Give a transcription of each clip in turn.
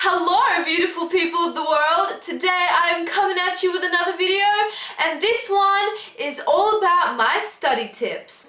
Hello beautiful people of the world. Today I am coming at you with another video, and this one is all about my study tips.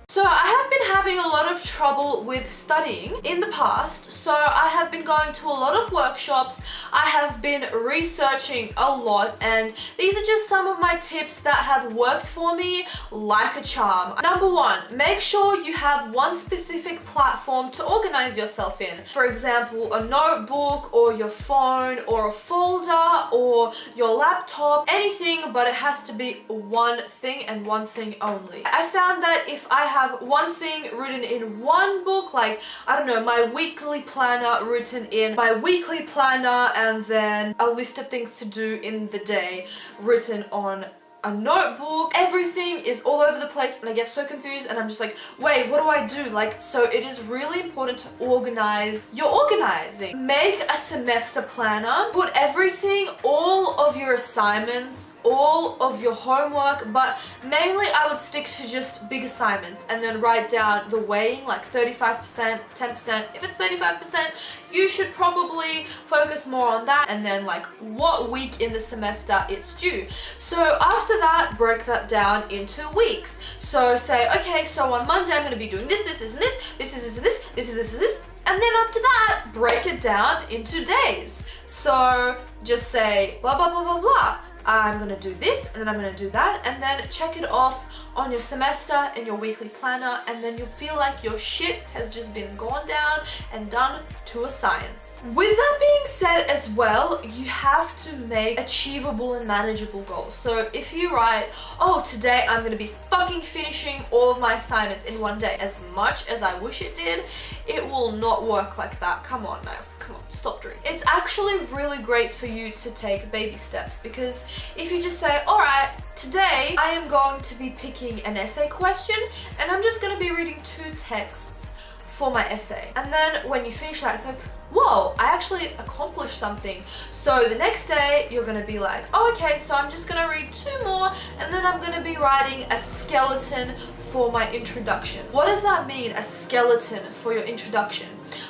So I have been having a lot of trouble with studying in the past, so I have been going to a lot of workshops, I have been researching a lot, and these are just some of my tips that have worked for me like a charm. Number one, make sure you have one specific platform to organize yourself in. For example, a notebook or your phone or a folder or your laptop, anything, but it has to be one thing and one thing only. I found that if I have one thing written in one book, like, I don't know, my weekly planner written in my weekly planner, and then a list of things to do in the day written on a notebook, everything is all over the place and I get so confused and I'm just like, wait, what do I do? Like, so it is really important to organize your organizing. Make a semester planner, put everything, all of your assignments, all of your homework, but mainly I would stick to just big assignments and then write down the weighing, like 35%, 10%. If it's 35%, you should probably focus more on that, and then like what week in the semester it's due. So after that, break that down into weeks. So say, okay, so on Monday I'm going to be doing this, this, this, and this, this is this, and this, this is this, and this, and then after that, break it down into days. So just say blah, blah, blah, blah, blah. I'm gonna do this, and then I'm gonna do that, and then check it off on your semester and your weekly planner, and then you'll feel like your shit has just been gone down and done to a science. With that being said as well, you have to make achievable and manageable goals. So if you write, oh, today I'm gonna be fucking finishing all of my assignments in one day, as much as I wish it did, it will not work like that. Come on now. Come on, stop doing it. It's actually really great for you to take baby steps, because if you just say, alright, today I am going to be picking an essay question and I'm just going to be reading 2 texts for my essay. And then when you finish that, it's like, whoa, I actually accomplished something. So the next day you're going to be like, oh, okay, so I'm just going to read 2 more and then I'm going to be writing a skeleton for my introduction. What does that mean, a skeleton for your introduction?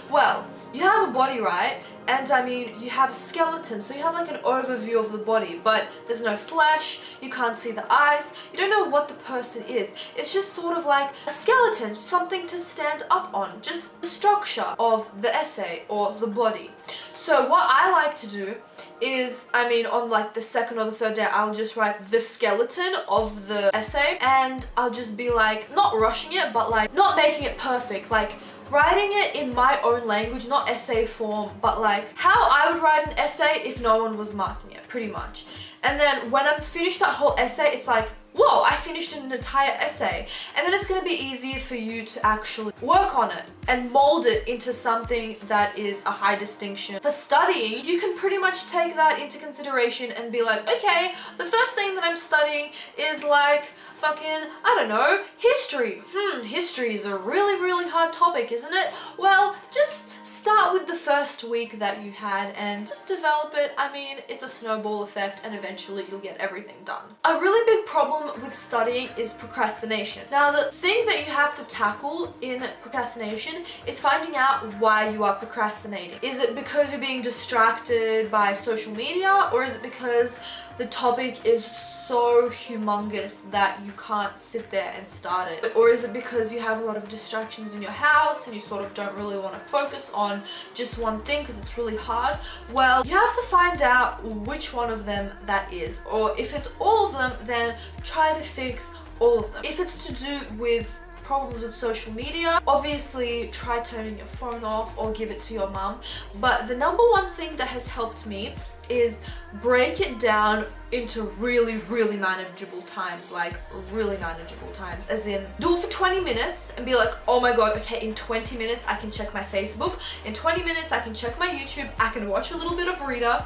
Well, you have a body, right? And I mean, you have a skeleton, so you have like an overview of the body, but there's no flesh, you can't see the eyes, you don't know what the person is. It's just sort of like a skeleton, something to stand up on, just the structure of the essay or the body. So what I like to do is, I mean, on like the 2nd or the 3rd day, I'll just write the skeleton of the essay, and I'll just be like, not rushing it, but like not making it perfect, like writing it in my own language, not essay form, but like how I would write an essay if no one was marking it, pretty much. And then when I'm finished that whole essay, it's like, whoa, I finished an entire essay. And then it's going to be easier for you to actually work on it and mold it into something that is a high distinction. For studying, you can pretty much take that into consideration and be like, okay, the first thing that I'm studying is like fucking, I don't know, history. History is a really, really hard topic, isn't it? Well, just start with the first week that you had and just develop it. I mean, it's a snowball effect and eventually you'll get everything done. A really big problem with studying is procrastination. Now, the thing that you have to tackle in procrastination is finding out why you are procrastinating. Is it because you're being distracted by social media, or is it because the topic is so humongous that you can't sit there and start it? Or is it because you have a lot of distractions in your house and you sort of don't really want to focus on just one thing because it's really hard? Well, you have to find out which one of them that is. Or if it's all of them, then try to fix all of them. If it's to do with problems with social media, obviously try turning your phone off or give it to your mum. But the number one thing that has helped me is break it down into really, really manageable times, like really manageable times, as in do it for 20 minutes and be like, oh my god, okay, in 20 minutes I can check my Facebook, in 20 minutes I can check my YouTube, I can watch a little bit of Rita,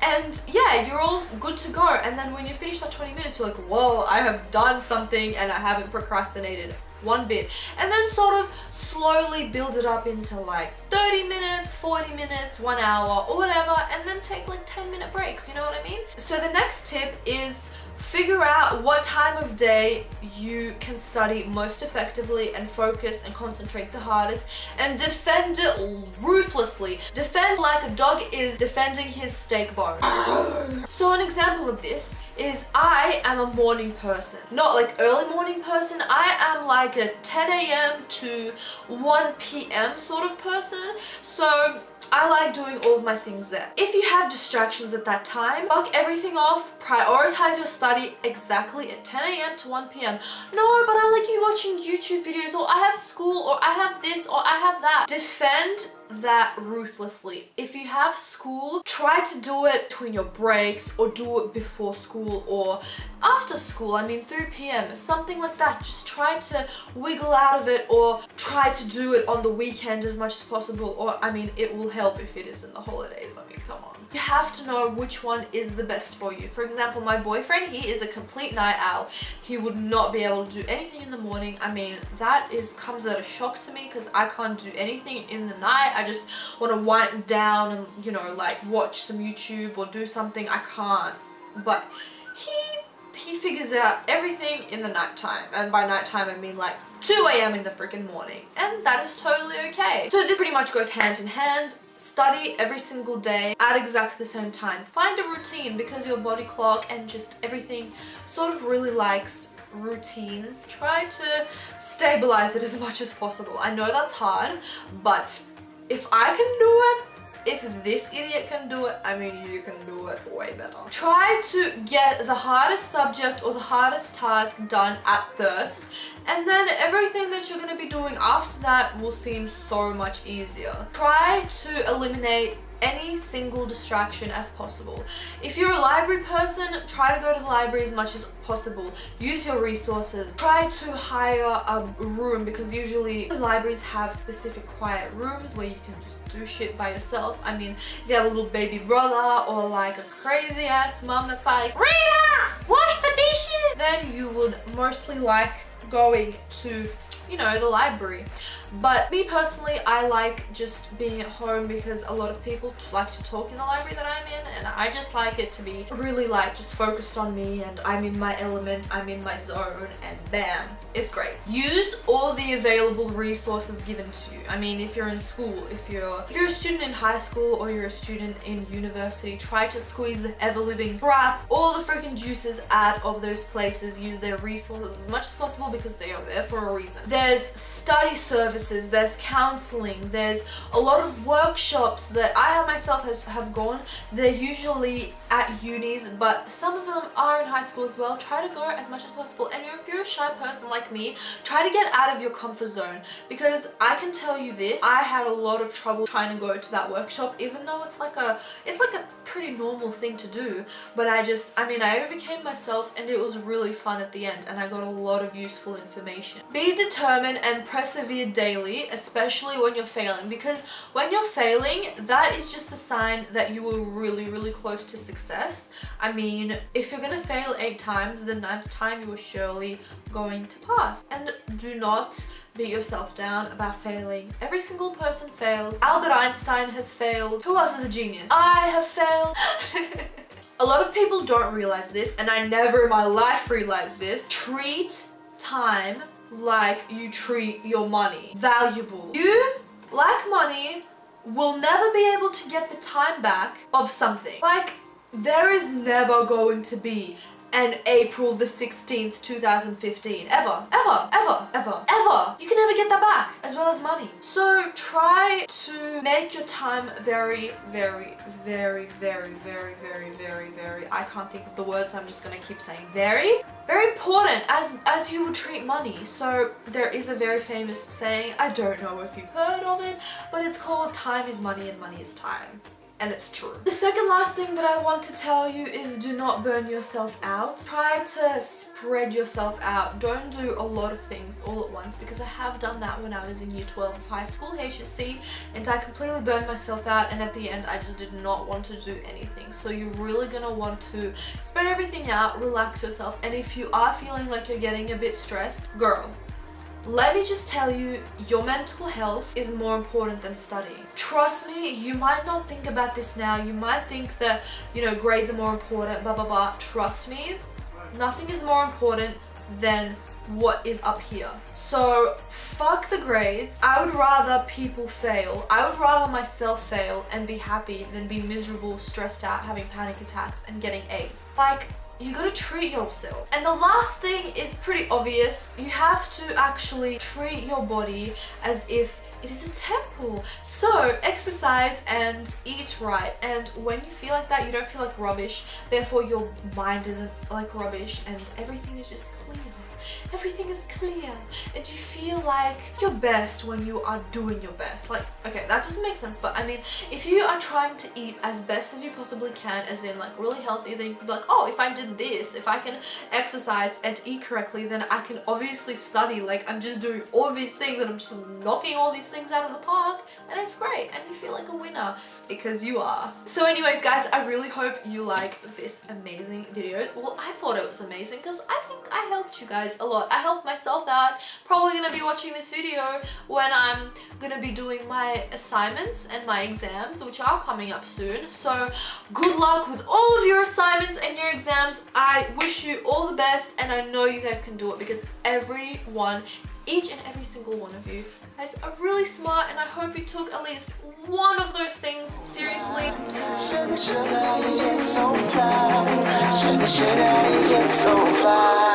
and yeah, you're all good to go. And then when you finish that 20 minutes, you're like, whoa, I have done something and I haven't procrastinated one bit, and then sort of slowly build it up into like 30 minutes, 40 minutes, 1 hour or whatever, and then take like 10-minute breaks, you know what I mean? So the next tip is figure out what time of day you can study most effectively and focus and concentrate the hardest, and defend it ruthlessly. Defend like a dog is defending his steak bone. So an example of this is I am a morning person, not like early morning person. I am like a 10 a.m. to 1 p.m. sort of person. So I like doing all of my things there. If you have distractions at that time, fuck everything off, prioritize your study exactly at 10 a.m. to 1 p.m. No, but I like you watching YouTube videos, or I have school, or I have this, or I have that. Defend that ruthlessly. If you have school, try to do it between your breaks, or do it before school or after school. I mean 3 p.m. something like that. Just try to wiggle out of it, or try to do it on the weekend as much as possible, or I mean it will help if it is in the holidays. I mean, come on. You have to know which one is the best for you. For example, my boyfriend, he is a complete night owl. He would not be able to do anything in the morning. I mean, that comes as a shock to me because I can't do anything in the night. I just want to wind down and, you know, like watch some YouTube or do something. I can't. But he figures out everything in the nighttime, and by nighttime I mean like 2 a.m. in the freaking morning, and that is totally okay. So this pretty much goes hand in hand. Study every single day at exactly the same time. Find a routine, because your body clock and just everything sort of really likes routines. Try to stabilize it as much as possible. I know that's hard, but if I can do it, if this idiot can do it, I mean you can do it way better. Try to get the hardest subject or the hardest task done at first, and then everything that you're going to be doing after that will seem so much easier. Try to eliminate any single distraction as possible. If you're a library person, try to go to the library as much as possible. Use your resources. Try to hire a room, because usually the libraries have specific quiet rooms where you can just do shit by yourself. I mean, if you have a little baby brother or like a crazy ass mom that's like, Rita, wash the dishes, then you would mostly like going to, you know, the library. But me personally, I like just being at home, because a lot of people like to talk in the library that I'm in, and I just like it to be really like just focused on me, and I'm in my element, I'm in my zone, and bam, it's great. Use all the available resources given to you. I mean, if you're in school, if you're a student in high school or you're a student in university, try to squeeze the ever-living crap, all the freaking juices out of those places. Use their resources as much as possible, because they are there for a reason. There's study services, there's counseling, there's a lot of workshops that I myself have gone. They're usually at unis, but some of them are in high school as well. Try to go as much as possible. And if you're a shy person like me, try to get out of your comfort zone, because I can tell you this, I had a lot of trouble trying to go to that workshop, even though it's like a pretty normal thing to do. But I overcame myself, and it was really fun at the end, and I got a lot of useful information. Be determined and persevere daily, especially when you're failing, because when you're failing, that is just a sign that you were really, really close to success. I mean, if you're gonna fail 8 times, the 9th time you are surely going to pass. And do not beat yourself down about failing. Every single person fails. Albert Einstein has failed. Who else is a genius? I have failed. A lot of people don't realize this, and I never in my life realized this. Treat time like you treat your money. Valuable. You, like money, will never be able to get the time back of something. Like, there is never going to be an April the 16th, 2015. Ever. Ever. Ever. Ever. Ever. You can never get that back, as well as money. So try to make your time very, very, very, very, very, very, very, very, I can't think of the words, I'm just gonna keep saying very important, as you would treat money. So there is a very famous saying, I don't know if you've heard of it, but it's called time is money and money is time. And it's true. The second last thing that I want to tell you is do not burn yourself out. Try to spread yourself out. Don't do a lot of things all at once, because I have done that when I was in year 12 of high school, HSC, and I completely burned myself out, and at the end I just did not want to do anything. So you're really gonna want to spread everything out, relax yourself, and if you are feeling like you're getting a bit stressed, girl, let me just tell you, your mental health is more important than studying. Trust me, you might not think about this now. You might think that, you know, grades are more important, blah, blah, blah. Trust me, nothing is more important than what is up here. So fuck the grades. I would rather people fail. I would rather myself fail and be happy than be miserable, stressed out, having panic attacks and getting A's. Like, you gotta treat yourself. And the last thing is pretty obvious. You have to actually treat your body as if it is a temple. So exercise and eat right. And when you feel like that, you don't feel like rubbish. Therefore, your mind isn't like rubbish and everything is just clear. Everything is clear and you feel like your best when you are doing your best. Like, okay, that doesn't make sense, but I mean, if you are trying to eat as best as you possibly can, as in like really healthy, then you could be like, oh, if I did this, if I can exercise and eat correctly, then I can obviously study. Like, I'm just doing all of these things and I'm just knocking all these things out of the park, and it's great and you feel like a winner because you are. So anyways, guys, I really hope you like this amazing video. Well, I thought it was amazing because I think I helped you guys a lot. I helped myself out. Probably gonna be watching this video when I'm gonna be doing my assignments and my exams, which are coming up soon. So good luck with all of your assignments and your exams. I wish you all the best, and I know you guys can do it because everyone, each and every single one of you guys are really smart, and I hope you took at least one of those things seriously. Sugar, sugar, you get so fly. Sugar, sugar, you get so fly.